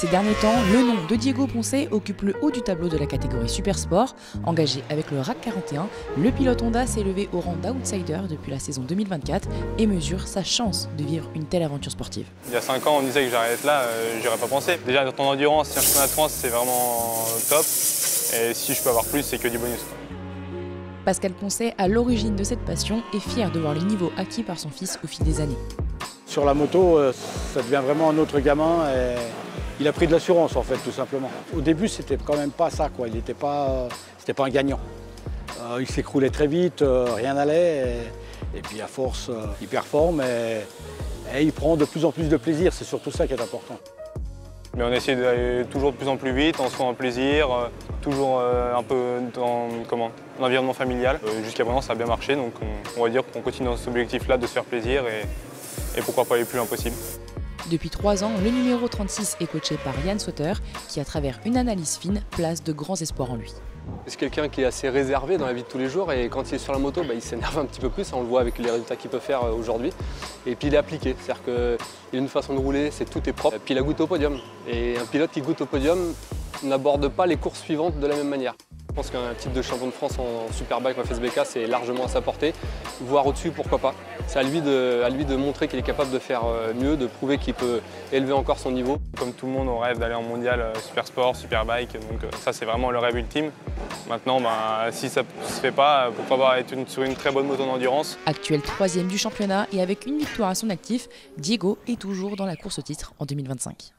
Ces derniers temps, le nom de Diego Ponce occupe le haut du tableau de la catégorie Super Sport. Engagé avec le RAC 41, le pilote Honda s'est élevé au rang d'outsider depuis la saison 2024 et mesure sa chance de vivre une telle aventure sportive. Il y a 5 ans, on disait que j'allais être là, j'y aurais pas pensé. Déjà, dans ton endurance, un championnat de France, c'est vraiment top. Et si je peux avoir plus, c'est que du bonus. Pascal Ponce, à l'origine de cette passion, est fier de voir les niveaux acquis par son fils au fil des années. Sur la moto, ça devient vraiment un autre gamin. Et il a pris de l'assurance en fait, tout simplement. Au début, c'était quand même pas ça, quoi. C'était pas un gagnant. Il s'écroulait très vite, rien n'allait. Et puis à force, il performe et il prend de plus en plus de plaisir. C'est surtout ça qui est important. Mais on essaie d'aller toujours de plus en plus vite, en se faisant plaisir, toujours un peu dans l'environnement familial. Jusqu'à maintenant, ça a bien marché, donc on va dire qu'on continue dans cet objectif-là de se faire plaisir et pourquoi pas aller plus loin possible. Depuis 3 ans, le numéro 36 est coaché par Yann Sauter, qui à travers une analyse fine, place de grands espoirs en lui. C'est quelqu'un qui est assez réservé dans la vie de tous les jours et quand il est sur la moto, il s'énerve un petit peu plus, on le voit avec les résultats qu'il peut faire aujourd'hui. Et puis il est appliqué, c'est-à-dire qu'il a une façon de rouler, tout est propre. Et puis il a goûté au podium. Et un pilote qui goûte au podium n'aborde pas les courses suivantes de la même manière. Je pense qu'un titre de champion de France en Superbike ou FSBK, c'est largement à sa portée. Voire au-dessus, pourquoi pas. C'est à lui de montrer qu'il est capable de faire mieux, de prouver qu'il peut élever encore son niveau. Comme tout le monde, on rêve d'aller en mondial Super Sport, Superbike, donc ça c'est vraiment le rêve ultime. Maintenant, si ça ne se fait pas, pourquoi pas être sur une très bonne moto d'endurance. Actuel 3e du championnat et avec une victoire à son actif, Diego est toujours dans la course au titre en 2025.